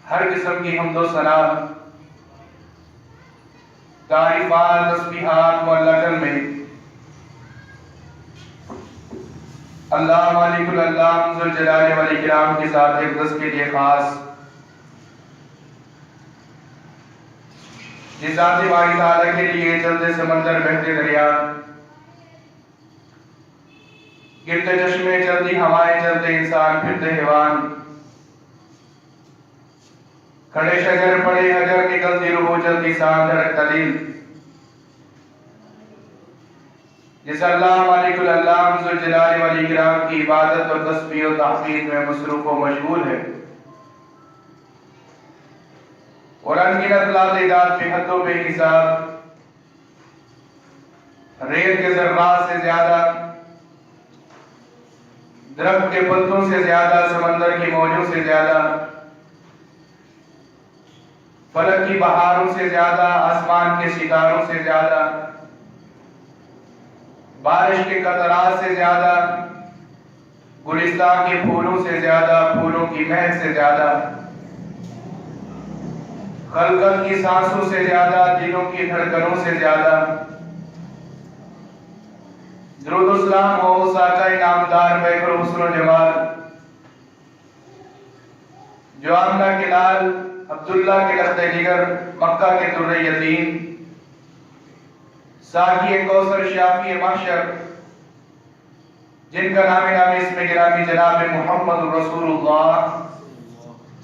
ہر قسم کی حمد و ثنا، تعریفات، تسبیحات معلقن میں اللہ مالک الالام ذوالجلال والاکرام کی ذات اقدس کے لیے خاص، جس ذات باری تعالیٰ کے لیے چلتے سمندر، بہتے دریا، گرتے چشمے، چلتی ہوائیں، چلتے انسان، پھرتے حیوان، کھڑے شجر، پڑے حجر، نکلتی روح، چلتی سانس، دھڑکتا دل، جس اللہ مالک الالام ذوالجلال والاکرام کی عبادت اور تسبیح و تحمید میں مصروف و مشغول ہے، اور انگنت لا تعداد بے حد و بے حساب ریت کے ذرات سے زیادہ، درخت کے پتوں سے زیادہ، سمندر کی موجوں سے زیادہ، فلک کی بہاروں سے زیادہ، آسمان کے ستاروں سے زیادہ، بارش کے قطرات سے زیادہ، گلستان کے پھولوں سے زیادہ، پھولوں کی مہک سے زیادہ، خلقت کی سانسوں سے زیادہ، دلوں کی دھڑکنوں سے زیادہ، درود و سلام ہو ساقہ نامدار بیکر و حسن و جمال، جو آمنہ کے لال، عبداللہ کے لخت جگر، مکہ کے در یتیم، ساقی کوثر، شافی محشر، جن کا نام اسم گرامی جناب محمد رسول اللہ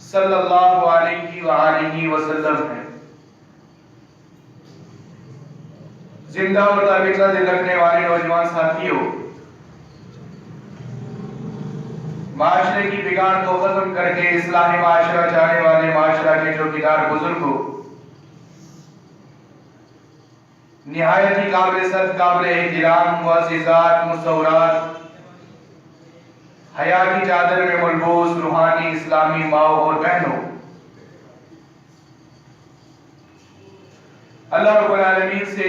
صلی اللہ علیہ وآلہ وسلم ہے۔ زندہ اور تابندہ دل رکھنے والے نوجوان ساتھیوں، معاشرے کی بگاڑ کو ختم کر کے اصلاح معاشرہ چاہنے والے معاشرہ کے چوکیدار بزرگوں، نہایت ہی قابل صد، قابل احترام، معززات، مصورات، حیا کی چادر میں ملبوس روحانی اسلامی ماؤں اور بہنوں، اللہ رب العالمین سے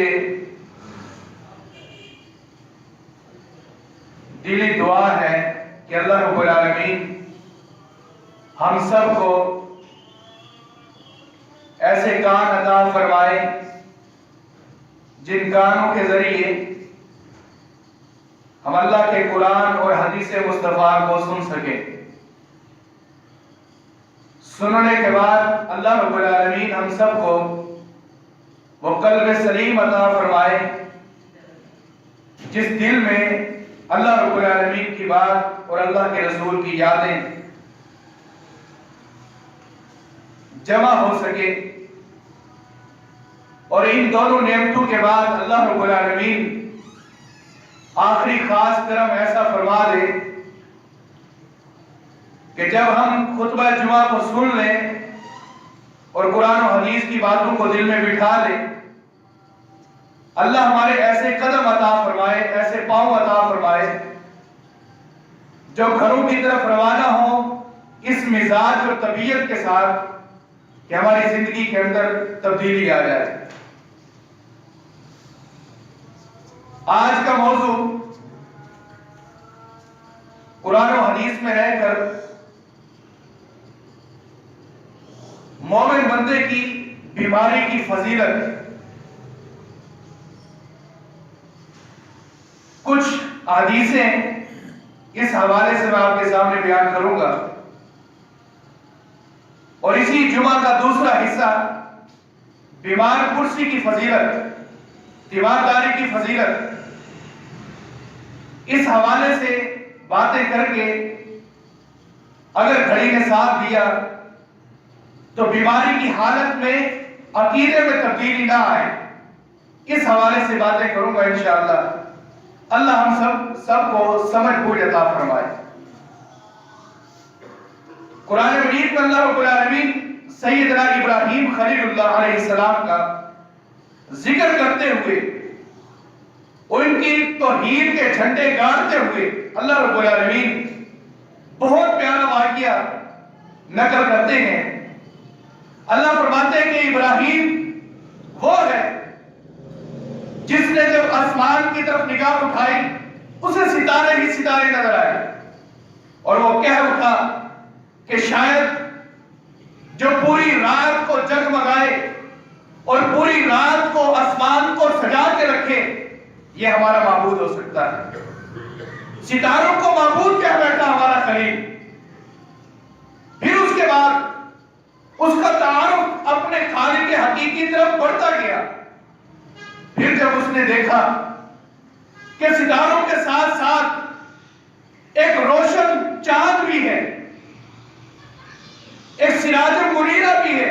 دلی دعا ہے کہ اللہ رب العالمین ہم سب کو ایسے کان عطا فرمائے جن کانوں کے ذریعے ہم اللہ کے قرآن اور حدیث مصطفیٰ کو سن سکیں، سننے کے بعد اللہ رب العالمین ہم سب کو وہ قلب سلیم عطا فرمائے جس دل میں اللہ رب العالمین کی بات اور اللہ کے رسول کی یادیں جمع ہو سکے، اور ان دونوں نعمتوں کے بعد اللہ رب العالمین آخری خاص کرم ایسا فرما دے کہ جب ہم خطبہ جمعہ کو سن لیں اور قرآن و حدیث کی باتوں کو دل میں بٹھا لیں، اللہ ہمارے ایسے قدم عطا فرمائے، ایسے پاؤں عطا فرمائے جو گھروں کی طرف روانہ ہوں اس مزاج اور طبیعت کے ساتھ کہ ہماری زندگی کے اندر تبدیلی آ جائے۔ آج کا موضوع قرآن و حدیث میں رہ کر مومن بندے کی بیماری کی فضیلت، کچھ حدیثیں اس حوالے سے میں آپ کے سامنے بیان کروں گا، اور اسی جمعہ کا دوسرا حصہ بیمار پرسی کی فضیلت، تیمارداری کی فضیلت، اس حوالے سے باتیں کر کے اگر گھڑی نے ساتھ دیا تو بیماری کی حالت میں عقیدے میں تبدیلی نہ آئے، اس حوالے سے باتیں کروں گا انشاءاللہ۔ اللہ ہم سب کو سمجھ بوجھ عطا فرمائے۔ قرآن مجید میں اللہ رب العالمین سیدنا ابراہیم خلیل اللہ علیہ السلام کا ذکر کرتے ہوئے، ان کی توحید کے جھنڈے گاڑتے ہوئے اللہ رب العالمین بہت پیارا واقعہ نقل کرتے ہیں۔ اللہ فرماتے ہیں کہ ابراہیم وہ ہے جس نے جب آسمان کی طرف نگاہ اٹھائی اسے ستارے ہی ستارے نظر آئے، اور وہ کہہ اٹھا کہ شاید جو پوری رات کو جگمگائے اور پوری رات کو آسمان کو سجا کے رکھے، یہ ہمارا معبود ہو سکتا ہے۔ ستاروں کو معبود کہہ بیٹھا ہمارا خلیل۔ پھر اس کے بعد اس کا تعارف اپنے خالق حقیقی طرف بڑھتا گیا۔ پھر جب اس نے دیکھا کہ ستاروں کے ساتھ ساتھ ایک روشن چاند بھی ہے، ایک سراج منیرہ بھی ہے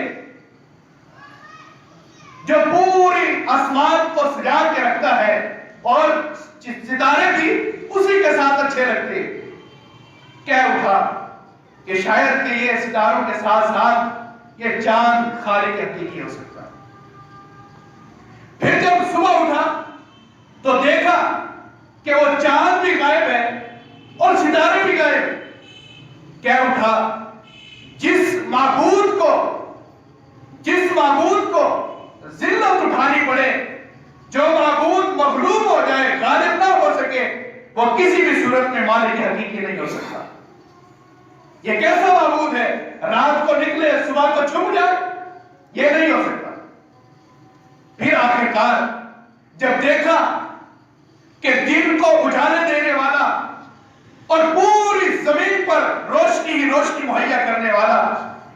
جو پوری آسمان کو سجا کے رکھتا ہے، اور ستارے بھی اسی کے ساتھ اچھے لگتے، کہہ اٹھا کہ شاید کہ یہ ستاروں کے ساتھ ساتھ یہ چاند خالق حقیقی ہو سکتا ہے۔ پھر جب صبح اٹھا تو دیکھا کہ وہ چاند بھی غائب ہے اور ستارے بھی غائب ہیں۔ کہہ اٹھا جس معبود کو ذلت اٹھانی پڑے، جو معبود مغلوب ہو جائے، غالب نہ ہو سکے، وہ کسی بھی صورت میں مالک حقیقی نہیں ہو سکتا۔ یہ کیسا معبود ہے؟ رات کو نکلے صبح کو چھپ جائے، یہ نہیں ہو سکتا۔ پھر آخرکار جب دیکھا کہ دن کو اجالے دینے والا اور پوری زمین پر روشنی ہی روشنی مہیا کرنے والا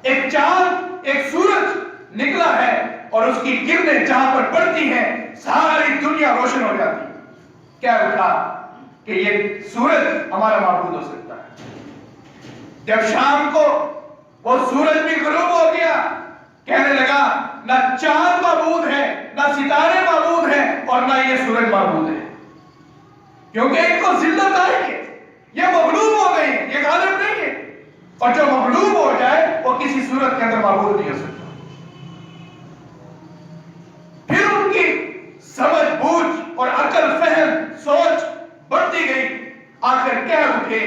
ایک چاند، ایک سورج نکلا ہے، اور اس کی کرنیں جہاں پر پڑتی ہیں ساری دنیا روشن ہو جاتی ہے، کیا اٹھا کہ یہ سورج ہمارا معبود ہو سکتا ہے۔ جب شام کو وہ سورج بھی غروب ہو گیا، کہنے لگا نہ چاند معبود ہے، نہ ستارے معبود ہیں، اور نہ یہ سورج معبود ہے، کیونکہ ان کو ذلت آئی ہے، یہ مغلوب ہو گئی، یہ غالب نہیں ہے، اور جو مغلوب ہو جائے وہ کسی صورت کے اندر معبود نہیں ہو سکتا۔ پھر ان کی سمجھ بوجھ اور عقل فہم سوچ بڑھتی گئی، آخر کہہ اٹھے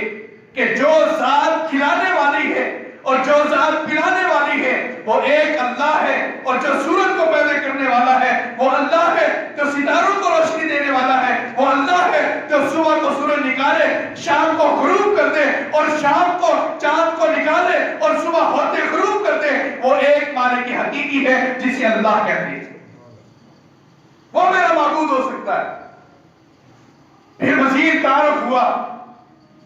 کہ جو ذات کھلانے والی ہے اور جو ذات پلانے والی ہے وہ ایک اللہ ہے، اور جو سورج کو پیدا کرنے والا ہے وہ اللہ ہے، جو ستاروں کو روشنی دینے والا ہے وہ اللہ ہے، جو صبح کو سورج نکالے، شام کو غروب کر دے، اور شام کو چاند کو نکالے اور صبح ہوتے غروب کر دے، وہ ایک مالک حقیقی ہے جسے اللہ کہتے ہیں، وہ میرا معبود ہو سکتا ہے۔ پھر مزید تعارف ہوا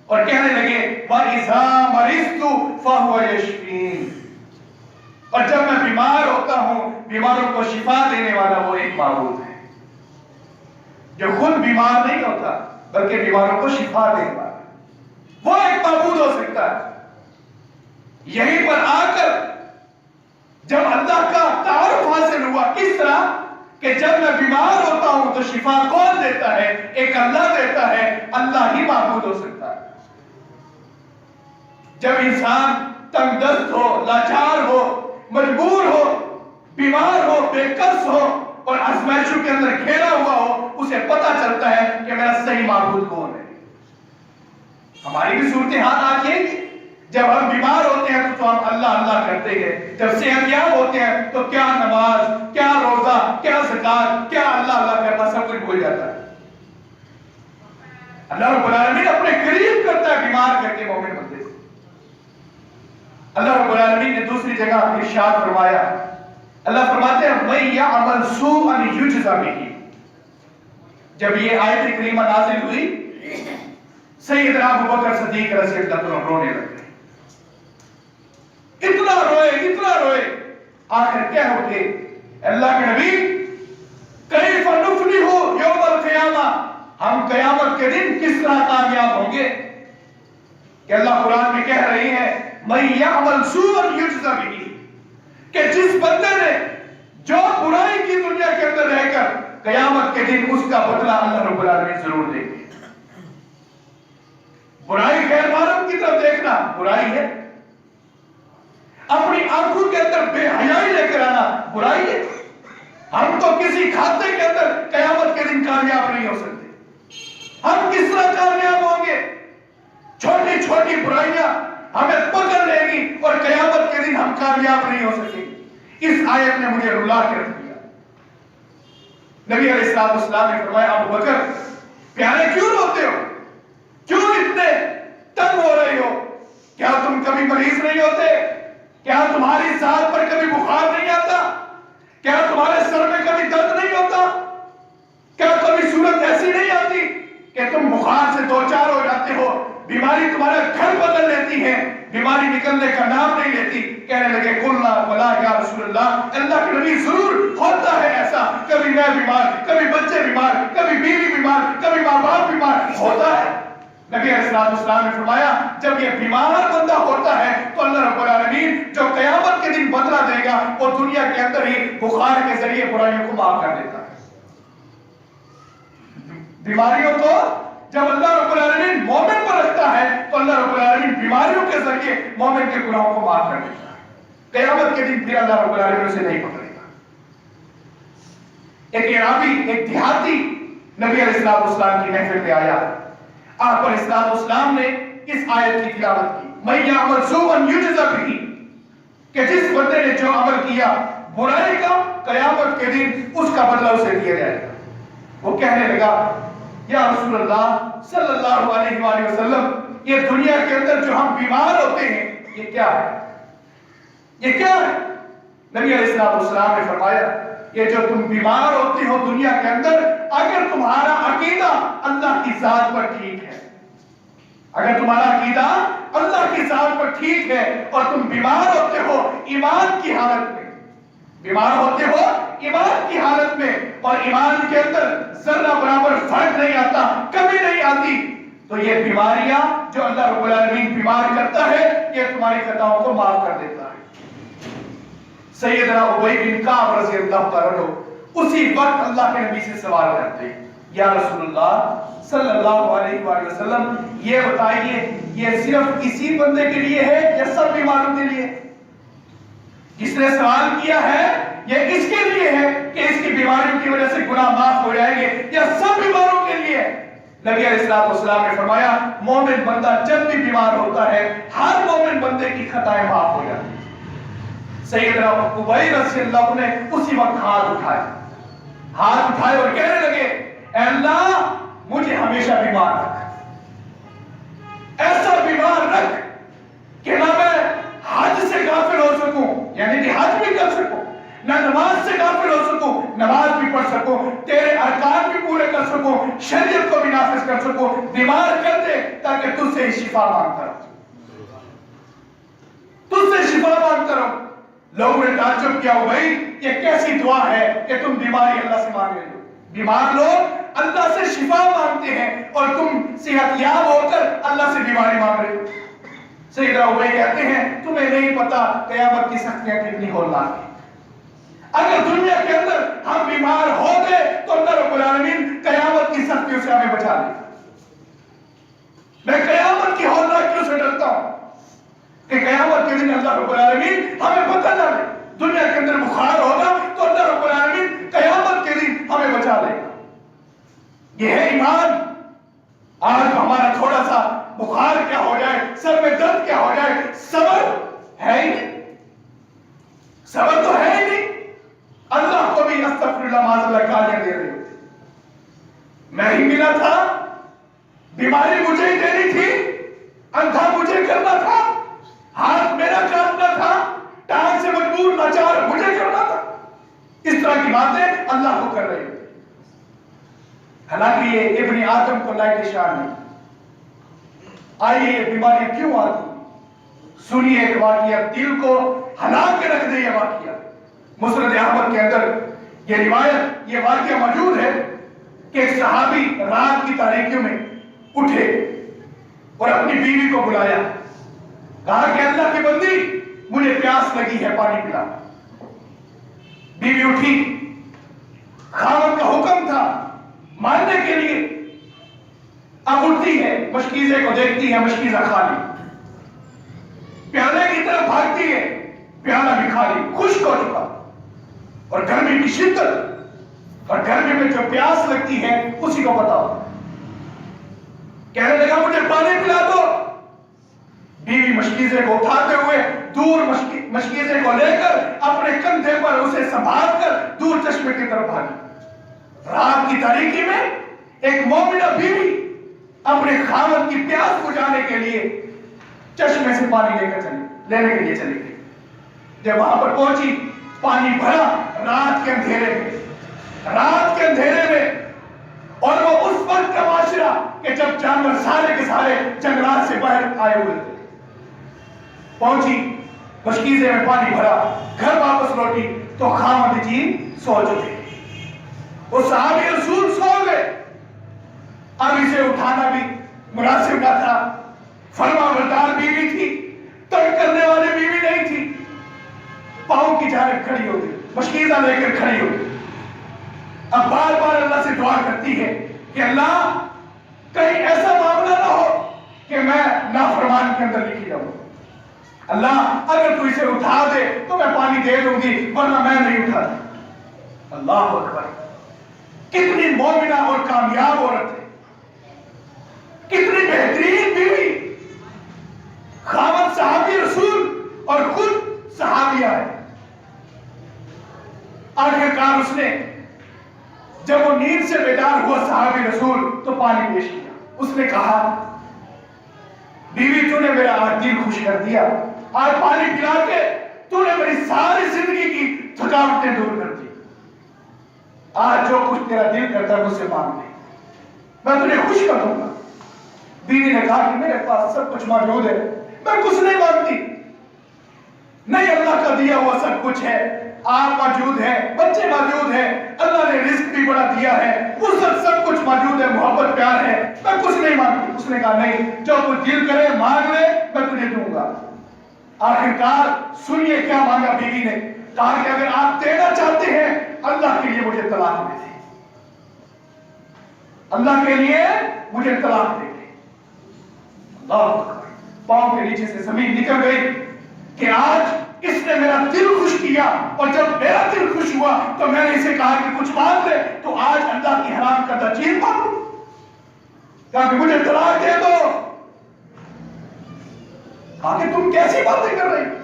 اور کہنے لگے وَإِذَا مَرِضْتُ فَهُوَ يَشْفِينِ، اور جب میں بیمار ہوتا ہوں، بیماروں کو شفا دینے والا وہ ایک معبود ہے، جو خود بیمار نہیں ہوتا بلکہ بیماروں کو شفا دینے والا، وہ ایک معبود ہو سکتا ہے۔ یہیں پر آ کر جب اللہ کا تعارف حاصل ہوا، کس طرح کہ جب میں بیمار ہوتا ہوں تو شفا کون دیتا ہے؟ ایک اللہ دیتا ہے، اللہ ہی معبود ہو سکتا ہے۔ جب انسان تنگ دست ہو، لاچار ہو، مجبور ہو، بیمار ہو، بے کس ہو اور آزمائشوں کے اندر گھیرا ہوا ہو، اسے پتا چلتا ہے کہ میرا صحیح معبود کون ہے۔ ہماری بھی صورتحال آج یہ ہے، جب ہم بیمار ہوتے ہیں تو ہم اللہ اللہ کرتے ہیں، جب صحت یاب ہوتے ہیں تو کیا نماز، کیا روزہ، کیا زکات، کیا اللہ اللہ کرنا سب کچھ بھول جاتا ہے۔ اللہ رب العالمین اپنے قریب کرتا ہے بیمار کر کے مومن بندے سے۔ اللہ رب العالمین نے دوسری جگہ ارشاد فرمایا، اللہ فرماتے ہیں مَن یعمل سوءًا یجزَ بِہ۔ جب یہ آیت کریمہ نازل ہوئی، سیدنا ابوبکر صدیق رضی اللہ عنہ رونے لگے، اتنا روئے، آخر کیا ہوتے اللہ کے نبی کیف نفلح یوم القیامہ، ہم قیامت کے دن کس طرح کامیاب ہوں گے؟ کہ اللہ قرآن میں کہہ رہی ہے مَن یعمل سوءًا یجزَ بِہ، کہ جس بندے نے جو برائی کی دنیا کے اندر رہ کر قیامت کے دن اس کا بدلہ اللہ رب العالمین ضرور دے گے۔ برائی غیر محرم کی طرف دیکھنا برائی ہے، اپنی آنکھوں کے اندر بے حیائی لے کر آنا برائی ہے۔ ہم تو کسی کھاتے کے اندر قیامت کے دن کامیاب نہیں ہو سکتے۔ ہم کس طرح کامیاب ہوں گے؟ چھوٹی چھوٹی برائیاں ہمیں پکڑ لے گی اور قیامت کے دن ہم کامیاب نہیں ہو سکیں گے۔ اس آیت نے مجھے رلا کے رکھ دیا۔ نبی علیہ السلام نے فرمایا ابو بکر پیارے کیوں روتے ہو؟ کیوں اتنے تنگ ہو رہے ہو؟ کیا تم کبھی مریض نہیں ہوتے؟ کیا تمہاری ذات پر کبھی بخار نہیں آتا؟ کیا تمہارے سر میں کبھی درد نہیں ہوتا؟ کیا کبھی صورت ایسی نہیں آتی کہ تم بخار سے دوچار ہو جاتے ہو، بیماری تمہارا گھر بدل لیتی ہے، بیماری نکلنے کا نام نہیں لیتی؟ کہنے لگے قلنا بلا یا رسول اللہ، اللہ کے نبی ضرور ہوتا ہے ایسا، کبھی میں بیمار، کبھی بچے بیمار، کبھی بیوی بیمار، کبھی ماں باپ بیمار ہوتا ہے۔ نبی علیہ السلام نے فرمایا جب یہ بیمار بندہ ہوتا ہے تو اللہ رب العالمین جو قیامت کے دن بدلہ دے گا وہ دنیا کے اندر ہی بخار کے ذریعے برائیوں کو معاف کر دیتا ہے۔ بیماریوں کو جب اللہ رب العالمین مومن پر رکھتا ہے تو اللہ رب العالمین بیماریوں کے ذریعے مومن کے گناہوں کو معاف کر دیتا ہے۔ قیامت کے دن پھر اللہ رب العالمین اسے نہیں پکڑے گا۔ ایک عربی، ایک دیہاتی نبی علیہ السلام کی محفل میں آیا، آپ علیہ السلام نے اس آیت کی تلاوت کی، مَن یعمل سوءًا یجز بہ، کہ جس بندے نے جو عمل کیا برائی کا، قیامت کے دن اس کا بدلہ اسے دیا جائے گا۔ وہ کہنے لگا یا رسول اللہ صلی اللہ علیہ وآلہ وسلم، یہ دنیا کے اندر جو ہم بیمار ہوتے ہیں یہ کیا ہے؟ یہ کیا ہے؟ نبی علیہ السلام نے فرمایا یہ جو تم بیمار ہوتے ہو دنیا کے اندر، اگر تمہارا عقیدہ اللہ کی ذات پر ٹھیک ہے، اگر تمہارا عقیدہ اللہ کی ذات پر ٹھیک ہے اور تم بیمار ہوتے ہو ایمان کی حالت میں، بیمار ہوتے ہو ایمان کی حالت میں، اور ایمان کے اندر ذرہ برابر فرق نہیں آتا، کمی نہیں آتی، تو یہ بیماریاں جو اللہ رب العالمین بیمار کرتا ہے یہ تمہاری خطاؤں کو معاف کر دیتا ہے۔ سیدنا ابی بن کعب رضی اللہ تعالیٰ عنہ اسی وقت اللہ کے نبی سے سوال کرتے ہیں، یا رسول اللہ صلی اللہ علیہ وآلہ وسلم، یہ بتائیے یہ صرف اسی بندے کے لیے ہے یا سب بیماروں کے لیے؟ جس نے سوال کیا ہے یہ اس کے لیے ہے کہ اس کی بیماریوں کی وجہ سے گناہ معاف ہو جائیں گے، یا سب بیماروں کے لیے؟ نبی علیہ السلام نے فرمایا مومن بندہ جب بھی بیمار ہوتا ہے ہر مومن بندے کی خطائیں معاف ہو جاتی ہیں۔ سیدنا ابی رضی اللہ عنہ نے اسی وقت ہاتھ اٹھائے اور کہنے لگے اے اللہ مجھے ہمیشہ بیمار رکھ، ایسا بیمار رکھ کہ نہ میں حج سے غافل ہو سکوں، یعنی کہ حج بھی کر سکوں، نہ نماز سے غافل ہو سکوں، نماز بھی پڑھ سکوں، تیرے ارکان بھی پورے کر سکوں، شریعت کو بھی نافذ کر سکوں، بیمار کر دے تاکہ تجھ سے شفا مانگتا رہوں، تجھ سے شفا مانگتا رہوں۔ لوگوں نے تعجب کیا بھائی یہ کیسی دعا ہے کہ تم بیماری اللہ سے مانگ رہے ہو؟ بیمار لوگ اللہ سے شفا مانگتے ہیں اور تم صحت یاب ہو کر اللہ سے بیماری مانگ رہے ہو۔ سیدنا ابی کہتے ہیں تمہیں نہیں پتا قیامت کی سختیاں کتنی ہولناک ہیں۔ اگر دنیا کے اندر ہم بیمار ہو گئے تو اللہ رب العالمین قیامت کی سختیوں سے ہمیں بچا لے گا۔ میں قیامت کی ہولناکیوں سے ڈرتا ہوں کہ قیامت کے دن اللہ رب العالمین ہمیں پتہ نہ دے، دنیا کے اندر بخار ہوگا تو اللہ رب العالمین قیامت کے دن ہمیں بچا لے گا۔ یہ ہے ایمان۔ آج ہمارا تھوڑا سا بخار کیا ہو جائے، سر میں درد کیا ہو جائے، صبر ہے ہی نہیں، صبر تو ہے ہی نہیں۔ اللہ کو بھی استغفر اللہ معاذ اللہ گالیاں دے رہے ہوتے، میں ہی ملا تھا، بیماری مجھے ہی دینی تھی، اندھا مجھے کرنا تھا، ہاتھ میرا کاٹنا تھا، ٹانگ سے مجبور لاچار مجھے کرنا تھا۔ اس طرح کی باتیں اللہ کو کر رہے ہوتے، حالانکہ یہ ابن آدم کو لائق شان نہیں۔ آئیے یہ بیماریاں کیوں آتی؟ سنیے ایک واقعہ، دل کو ہلا کے رکھ دے۔ یہ واقعہ مسند احمد کے اندر یہ روایت، یہ واقعہ موجود ہے کہ ایک صحابی رات کی تاریکیوں میں اٹھے اور اپنی بیوی کو بلایا، کہا کہ اللہ کی بندی مجھے پیاس لگی ہے، پانی پلا۔ بیوی اٹھی، خاوند کا حکم تھا ماننے کے لیے، اب اٹھتی ہے، مشکیزے کو دیکھتی ہے، مشکیزہ خالی، پیالے کی طرف بھاگتی ہے، پیالہ بھی خالی، خشک ہو چکا، اور گرمی کی شدت، اور گرمی میں جو پیاس لگتی ہے اسی کو پتا ہوتا۔ کہنے لگا مجھے پانی پلا دو۔ بیوی مشکیزے کو اٹھاتے ہوئے دور مشکیزے کو لے کر اپنے کندھے پر اسے سنبھال کر دور چشمے کی طرف بھاگی۔ رات کی تاریکی میں ایک مومنہ بیوی اپنے خاوند کی پیاس بجھانے کے لیے چشمے سے پانی لینے کے لیے چلی گئی۔ جب وہاں پر پہنچی پانی بھرا رات کے اندھیرے میں، اور وہ اس وقت کا معاشرہ کہ جب جانور سارے کے سارے جنگلات سے باہر آئے ہوئے تھے. پہنچی مشکیزے میں پانی بھرا، گھر واپس لوٹی تو خاوند جی سو چکے. وہ صحابی رسول سو گئے. اب اسے اٹھانا بھی مناسب نہ تھا. فرما بردار بیوی تھی، تنگ کرنے والی بیوی نہیں تھی. پاؤں کی جانب کھڑی ہو گئی، مشکیزہ لے کر کھڑی ہو گئی. اب بار بار اللہ سے دعا کرتی ہے کہ اللہ کہیں ایسا معاملہ نہ ہو کہ میں نافرمان کے اندر لکھی جاؤں. اللہ اگر تو اسے اٹھا دے تو میں پانی دے دوں گی، ورنہ میں نہیں اٹھاتی. اللہ اکبر. کتنی مومنہ اور کامیاب عورت ہے، کتنی بہترین بیوی. خاوند صحابی رسول اور خود صحابیہ ہے. آخرکار اس نے جب وہ نیند سے بیدار ہوا صحابی رسول تو پانی پیش کیا. اس نے کہا بیوی تو نے میرا آج دل خوش کر دیا، آج پانی پلا کے تو نے میری ساری زندگی کی تھکاوٹیں دور کر دی. آج جو کچھ تیرا دل کرتا ہے مجھ سے مانگ لے، میں تجھے خوش کر دوں گا. بیوی نے کہا کہ میرے پاس سب کچھ موجود ہے، میں کچھ نہیں مانگتی. نہیں، اللہ کا دیا ہوا سب کچھ ہے. آپ موجود ہے، بچے موجود ہیں، اللہ نے رزق بھی بڑا دیا ہے، فرصت سب کچھ موجود ہے، محبت پیار ہے، میں کچھ نہیں مانگتی. اس نے کہا نہیں، جو کچھ دل کرے مانگ لے، میں تجھے دوں گا. آخرکار سنیے کیا مانگا بیوی نے. کہا کہ اگر آپ دینا چاہتے ہیں اللہ کے لیے مجھے طلاق دے دیں، اللہ کے لیے مجھے طلاق دے دیں. اللہ اکبر. پاؤں کے نیچے سے زمین نکل گئی کہ آج اس نے میرا دل خوش کیا، اور جب میرا دل خوش ہوا تو میں نے اسے کہا کہ کچھ مانگ لے، تو آج اللہ کی حرام کردہ چیز مانگو. کہا کہ مجھے طلاق دے دو. کہا کہ تم کیسی باتیں کر رہی ہو،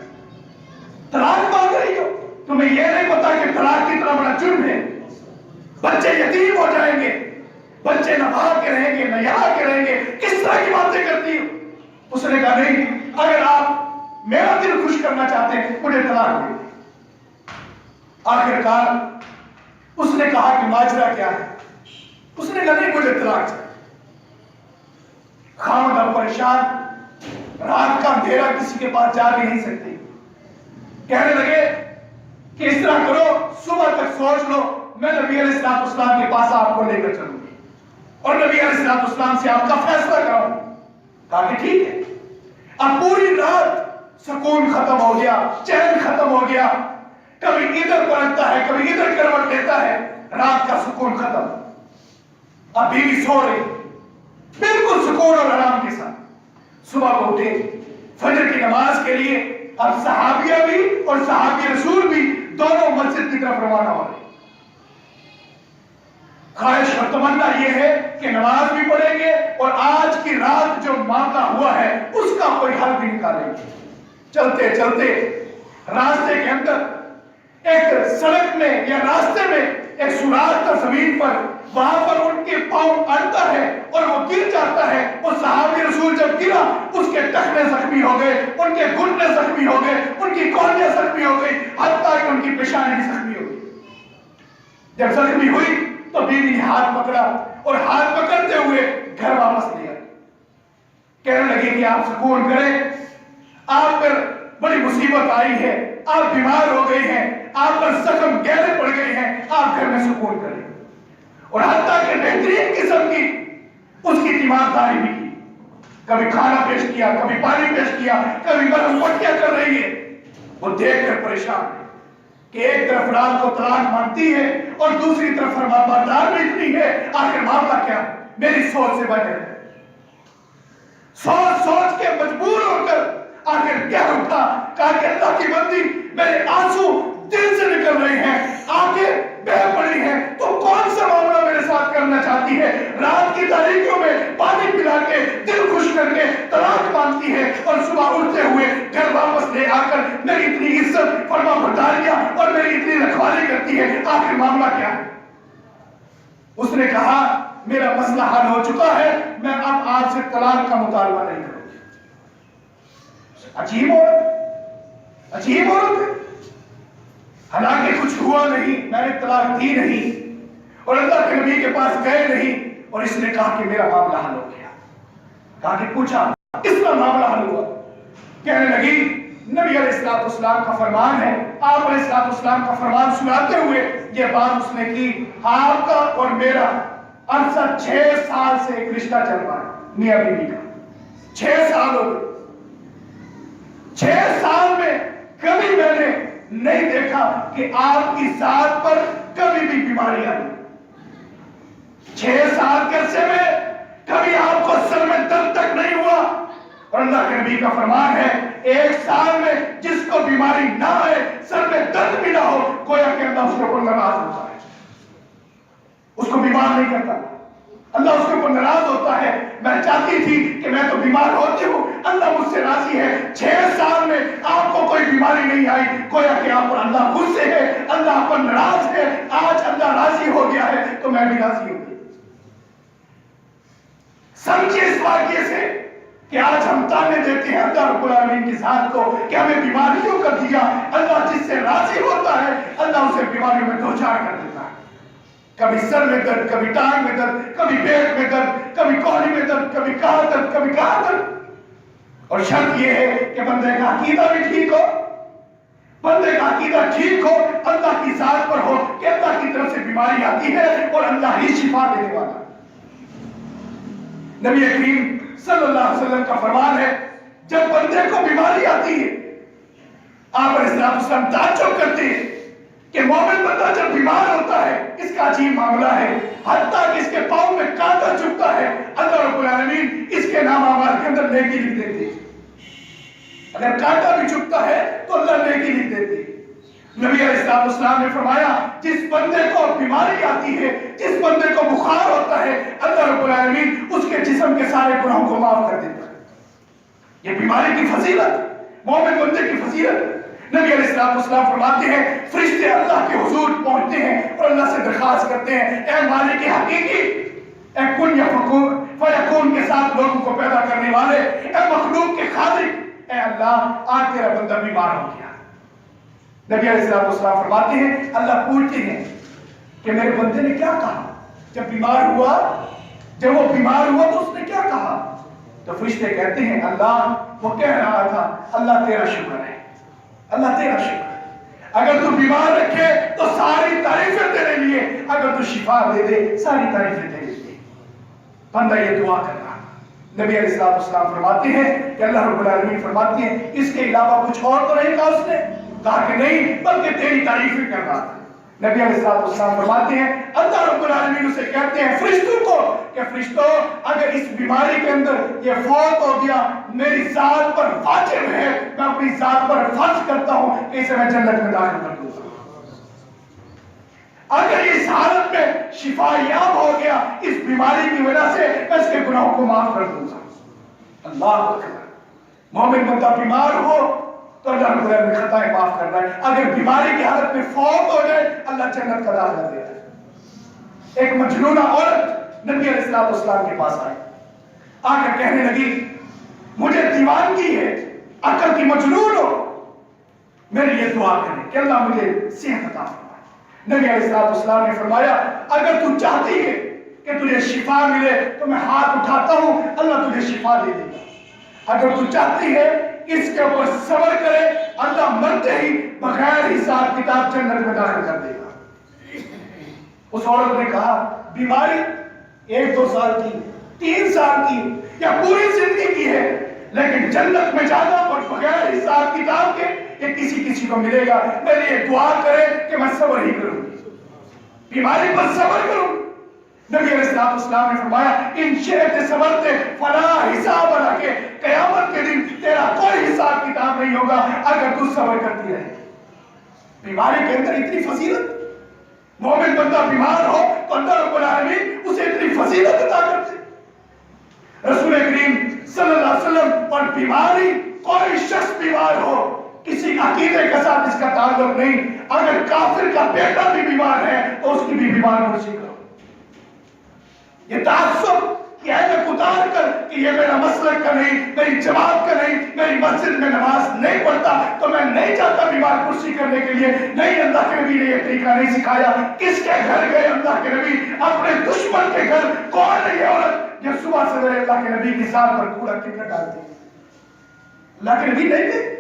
طلاق مانگ رہی ہو؟ تمہیں یہ نہیں پتا کہ طلاق کتنا بڑا جرم ہے. بچے یتیم ہو جائیں گے، بچے نہ باہر کے رہیں گے نہ یہاں کے رہیں گے، کس طرح کی باتیں کرتی ہو؟ اس نے کہا نہیں، اگر آپ میرا دل خوش کرنا چاہتے ہیں مجھے طلاق دے. آخرکار اس نے کہا کہ ماجرا کیا ہے؟ اس نے کہا نہیں، مجھے طلاق چاہیے. خاوند اب پریشان، رات کا اندھیرا، کسی کے پاس جا بھی نہیں سکتی. کہنے لگے کہ اس طرح کرو، صبح تک سوچ لو، میں نبی علیہ السلام کے پاس آپ کو لے کر چلوں گی اور نبی علیہ السلام سے آپ کا فیصلہ کراؤں. کہا کہ ٹھیک ہے. اب پوری رات سکون ختم ہو گیا، چین ختم ہو گیا. کبھی ادھر پلٹتا ہے، کبھی ادھر کروٹ لیتا ہے. رات کا سکون ختم. اب بیوی سو رہی بالکل سکون اور آرام کے ساتھ. صبح کو اٹھے فجر کی نماز کے لیے. اب صحابیہ بھی اور صحابی رسول بھی دونوں مسجد کی طرف روانہ ہو رہے. خواہش اور تمنا یہ ہے کہ نماز بھی پڑھیں گے اور آج کی رات جو معاملہ ہوا ہے اس کا کوئی حل بھی نکالیں گے. چلتے چلتے راستے کے اندر ایک سڑک میں یا راستے میں ایک سوراخ تھا زمین پر، وہاں پر ان کے پاؤں اڑتا ہے اور وہ گر جاتا ہے. وہ صحابی رسول جب گرا اس کے ٹخنے زخمی ہو گئے، ان کے گھٹنے زخمی ہو گئے، ان کی کونیاں زخمی ہو گئی، حتیٰ کہ ان کی پیشانی بھی زخمی ہو گئی. جب زخمی ہوئی تو بیوی نے ہاتھ پکڑا اور ہاتھ پکڑتے ہوئے گھر واپس لیا. کہنے لگی کہ آپ سکون کریں، آپ پر بڑی مصیبت آئی ہے، آپ بیمار ہو گئے ہیں، آپ پر زخم گہرے پڑ گئے ہیں، آپ گھر میں سکون کریں. اور حتیٰ کہ بہترین قسم کی اس کی تیمارداری بھی کی. کبھی کھانا پیش کیا، کبھی پانی پیش کیا، کبھی گرم پٹیاں کر رہی ہے. وہ دیکھ کر پریشان ہے کہ ایک طرف رات کو طلاق مانگتی ہے اور دوسری طرف فرمانبردار بھی اتنی ہے. آخر معاملہ کیا؟ میری سوچ سے بغیر سوچ کے مجبور ہو کر آخر کیا اٹھا. کہا کہ اللہ کی بندی، میرے آنسو دل سے نکل رہے ہیں، آنکھیں بہہ پڑی ہیں، تو کون سا معاملہ میرے ساتھ کرنا چاہتی ہے؟ رات کی تاریکیوں میں پانی پلا کے دل خوش کر کے طلاق مانگتی ہے اور صبح اٹھتے ہوئے گھر واپس لے آ کر میری اتنی عزت فرما برداریاں اور میری اتنی رکھوالی کرتی ہے. آخر معاملہ کیا ہے؟ اس نے کہا میرا مسئلہ حل ہو چکا ہے، میں اب آپ سے طلاق کا مطالبہ نہیں کروں گی. عجیب عورت ہے. نہیں، میں نے طلاق دی نہیں، اور اللہ کے نبی کے پاس گئے نہیں، اور اس نے کہا کہ میرا معاملہ حل ہو گیا. کہا کہ پوچھا اس کا معاملہ حل ہوا؟ کہنے لگی نبی علیہ السلام کا فرمان ہے. آپ علیہ السلام کا فرمان سناتے ہوئے یہ بات اس نے کی، آپ کا اور میرا عرصہ 6 سال سے ایک رشتہ چل رہا ہے میاں بیوی کا. 6 سال ہو گئے. 6 سال میں کبھی میں نے نہیں دیکھا کہ آپ کی ذات پر کبھی بھی بیماری آئی. 6 سال کے عرصے میں کبھی آپ کو سر میں درد تک نہیں ہوا. اور اللہ کے نبی کا فرمان ہے 1 سال میں جس کو بیماری نہ آئے، سر میں درد بھی نہ ہو، گویا کہ اللہ اس کے اوپر ناراض ہوتا ہے، اس کو بیمار نہیں کرتا. اللہ اس کے اوپر ناراض ہوتا ہے. میں چاہتی تھی کہ میں تو بیمار ہوتی ہوں، اللہ مجھ سے راضی ہے. 6 سال میں آپ کو کوئی بیماری نہیں آئی، گویا کہ آپ پر اللہ غصے ہے، اللہ آپ پر ناراض ہے. آج اللہ راضی ہو گیا ہے تو میں بھی راضی ہوں گی. سمجھے اس واقعے سے کہ آج ہم تانے دیتے ہیں اللہ رب العالمین کی ذات کو کہ ہمیں بیمار کیوں کر دیا. اللہ جس سے راضی ہوتا ہے اللہ اسے بیماریوں میں دوچار کر دیتا ہے. کبھی سر میں درد، کبھی ٹانگ میں درد، کبھی پیٹ میں درد، کبھی کوہنی میں درد، کبھی کہاں درد، کبھی کہاں درد. اور شرط یہ ہے کہ بندے کا عقیدہ بھی ٹھیک ہو، بندے کا عقیدہ ٹھیک ہو، اللہ کی ذات پر ہو کہ اللہ کی طرف سے بیماری آتی ہے اور اللہ ہی شفا دینے والا. نبی کریم صلی اللہ علیہ وسلم کا فرمان ہے جب بندے کو بیماری آتی ہے آپ علیہ السلام تعجب کرتے ہیں کہ مومن بندہ جب بیمار ہوتا ہے اس کا عجیب معاملہ ہے، حتیٰ کہ اس کے پاؤں میں کانٹا چبھتا ہے اللہ رب العالمین اس کے نام اعمال کے اندر نیکی لکھ دیتے ہیں. اگر کانٹا بھی چبھتا ہے تو اللہ نیکی لکھ دیتے ہیں. نبی علیہ السلام نے فرمایا جس بندے کو بیماری آتی ہے، جس بندے کو بخار ہوتا ہے، اللہ رب العالمین اس کے جسم کے سارے گناہوں کو معاف کر دیتا ہے. یہ بیماری کی فضیلت، مومن بندے کی فضیلت. نبی علیہ السلام فرماتے ہیں فرشتے اللہ کے حضور پہنچتے ہیں اور اللہ سے درخواست کرتے ہیں اے مالک حقیقی، اے کن فیکون کے ساتھ لوگوں کو پیدا کرنے والے، اے مخلوق کے خالق، اے اللہ آج تیرا بندہ بیمار ہو گیا. نبی علیہ السلام فرماتے ہیں اللہ پوچھتے ہیں کہ میرے بندے نے کیا کہا جب بیمار ہوا، جب وہ بیمار ہوا تو اس نے کیا کہا؟ تو فرشتے کہتے ہیں اللہ وہ کہہ رہا تھا اللہ تیرا شکر ہے، اللہ تیرا شکر ہے. اگر تو بیمار رکھے تو ساری تعریفیں تیرے لیے، اگر تو شفا دے دے ساری تعریفیں تیرے لیے. بندہ یہ دعا کر رہا. نبی علیہ السلام فرماتے ہیں کہ اللہ رب العالمین فرماتے ہیں اس کے علاوہ کچھ اور تو نہیں کہا اس نے؟ کہا کہ نہیں بلکہ تیری تعریفیں کر رہا تھا. نبی علیہ السلام فرماتے ہیں اللہ رب العالمین اسے کہتے ہیں فرشتوں کو کہ فرشتوں اگر اس بیماری کے اندر یہ فوت ہو گیا میری ذات پر واجب ہے، میں اپنی ذات پر فرض کرتا ہوں کہ اسے میں جنت میں داخل کر دوں گا. اگر اس حالت میں شفا یاب ہو گیا اس بیماری کی وجہ سے میں اس کے گناہوں کو معاف کر دوں گا. اللہ اکبر. مومن بندہ بیمار ہو تو اللہ رب العالمین خطائیں معاف کر رہا ہے. اگر بیماری کی حالت میں فوت ہو جائے اللہ جنت کا داخلہ دیتا ہے. ایک مجنونہ عورت نبی علیہ السلام کے پاس آئی، آ کر کہنے لگی مجھے دیوانگی ہے، عقل کی مجنون ہو، میری یہ دعا کریں کہ اللہ مجھے صحت عطا فرمائے. نبی علیہ السلام نے فرمایا اگر تو چاہتی ہے کہ تجھے شفا ملے تو میں ہاتھ اٹھاتا ہوں اللہ تجھے شفا دے دے گا. اگر تو چاہتی ہے اس کے اوپر صبر کرے اللہ مرتے ہی بغیر حساب کتاب جنت میں داخل کر دے گا. اس عورت نے کہا بیماری 1-2 سال کی، 3 سال کی یا پوری زندگی کی ہے، لیکن جنت میں جانا اور بغیر حساب کتاب کے یہ کسی کو ملے گا. میری یہ دعا کرے کہ میں صبر ہی کروں گی، بیماری پر صبر کروں. نبی علیہ السلام نے فرمایا ان شئت صبرت فلا حساب لک، قیامت کے دن تیرا کوئی حساب کتاب نہیں ہوگا اگر تو صبر کرتی رہے. بیماری کے اندر اتنی فضیلت، مومن بندہ بیمار ہو تو اللہ رب العالمین اسے اتنی فضیلت عطا کرتے. رسول کریم صلی اللہ علیہ وسلم اور بیماری، کوئی شخص بیمار ہو کسی عقیدے کے ساتھ اس کا تعلق نہیں. اگر کافر کا بیٹا بھی بیمار ہے تو اس کی بھی بیمار پرسی کرو. یہ تعصب کہ عینک اتار کر کہ یہ میرا مسلک کا نہیں، میری جماعت کا نہیں، میری مسجد میں نماز نہیں پڑھتا تو میں نہیں چاہتا کی بات کرسی کرنے کے لیے نہیں، اللہ کے نبی نے یہ طریقہ نہیں سکھایا. کس کے گھر گئے اللہ کے نبی؟ اپنے دشمن کے گھر. کون ہے یہ عورت جو صبح سے اللہ کے نبی کی ذات پر کوڑا کرکٹ ڈالتی؟ اللہ کے نبی نہیں گئے.